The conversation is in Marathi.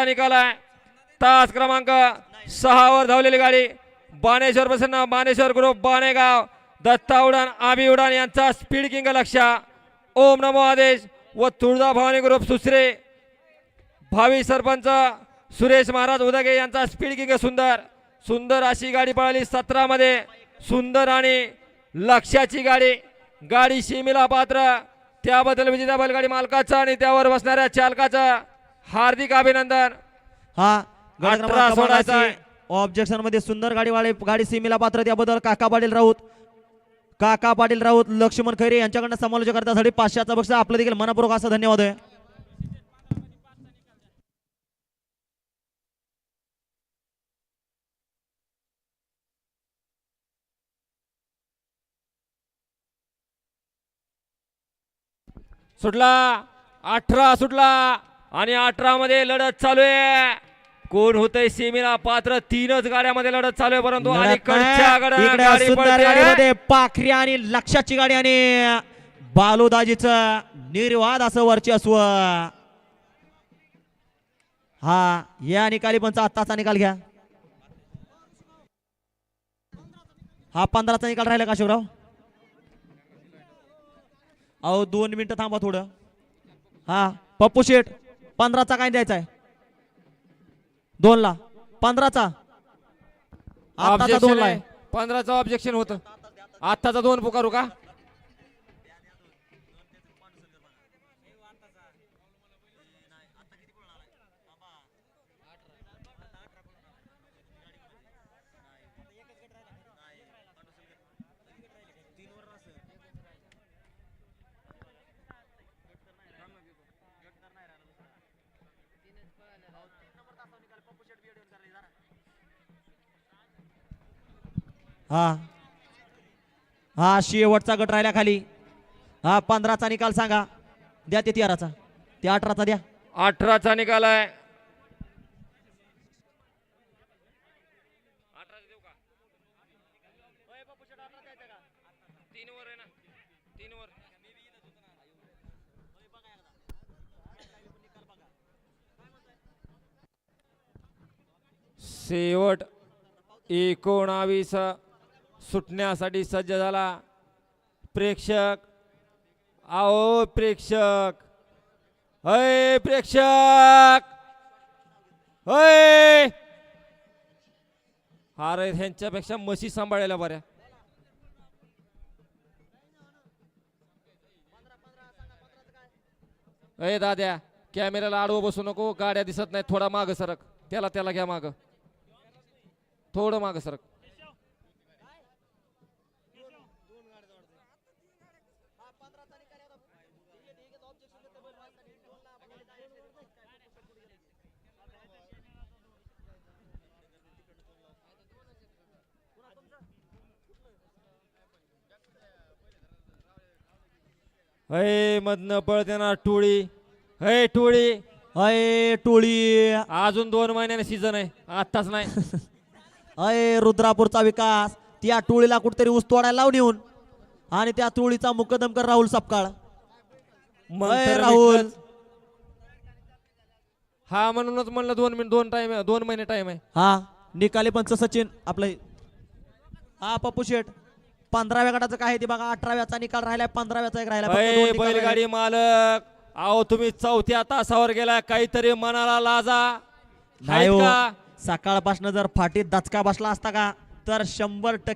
निकाल आहे. तास क्रमांक 6 वर धावलेली गाडी बाणेश्वर प्रसन्न बाणेश्वर ग्रुप बाणेगाव दत्ता उडान आबी उडान यांचा स्पीड किंग लक्ष ओम नमो आदेश व तुळजा भवानी ग्रुप सुसरे भावी सरपंच सुरेश महाराज उदगे यांचा स्पीड किंग सुंदर सुंदर अशी गाडी पळाली 17 मध्ये. सुंदर आणि लक्ष्याची गाडी गाडी सीमेला पात्र त्याबद्दल विजेता बैलगाडी मालकाचा आणि त्यावर बसणाऱ्या चालकाचं हार्दिक अभिनंदन. हा 18 सोडायचा आहे. ऑब्जेक्शन मध्ये सुंदर गाडी सीमेला पात्र त्याबद्दल काका पाटील राऊत लक्ष्मण खैरे यांच्याकडनं समालोचन करण्यासाठी 500चा बक्षीस आपलं देखील मनपूर्वक असा धन्यवाद आहे. सुटला 18 सुटला आणि 18 मध्ये लढत चालू आहे. कोण होतंय सीमेला पात्र 3च गाड्यामध्ये लढत चालू आहे परंतु अलीकडच्या गाडीमध्ये पाखरी आणि लक्षाची गाडी आणि बालुदाजीचं निर्वाद असं वर्चस्व. हा या निकाली पंच आत्ताचा निकाल घ्या. हा 15चा निकाल राहिला का शिवराव? अहो 2 मिनिटं थांबा थोडं. हा पप्पू शेठ 15चा काय द्यायचा आहे? 2 ला 15चा आत्ताचा 2 ला आहे. 15चा ऑब्जेक्शन होतं आत्ताचा 2 पुकारू का? हा हा शेवटचा गट राहिला खाली. हा 15चा निकाल सांगा. द्या ते 13चा ते 18चा द्या. 18चा निकाल आहे. शेवट 19 सुटण्यासाठी सज्ज झाला. प्रेक्षक आओ प्रेक्षक अय प्रेक्षक अय अरे ह्यांच्यापेक्षा म्हशी सांभाळायला बऱ्या. अय दाद्या कॅमेऱ्याला आडवं बसू नको. गाड्या दिसत नाही. थोडा माग सरक. त्याला घ्या माग. थोडं माग सरक. हे मधनं पळते ना टोळी. हे टोळी अय टोळी अजून 2 महिन्याने सीझन आहे आत्ताच नाही. अय रुद्रापूरचा विकास त्या टोळीला कुठेतरी ऊस तोडायला लावून येऊन आणि त्या टोळीचा मुकदम कर राहुल सपकाळ. राहुल हा म्हणूनच म्हणलं 2 महिने टाइम आहे. हा निकाली पंच सचिन आपलं. हा पप्पू शेठ 15व्या गटाचं काय ते बघा. 18व्याचा निकाल राहिलाय. 15व्याचा एक राहिला. बैलगाडी मालक अहो तुम्ही 4थ्या तासावर गेला. काहीतरी मनाला लाजा नाही. सकाळपासून जर फाटीत दचका बसला असता का तर 100%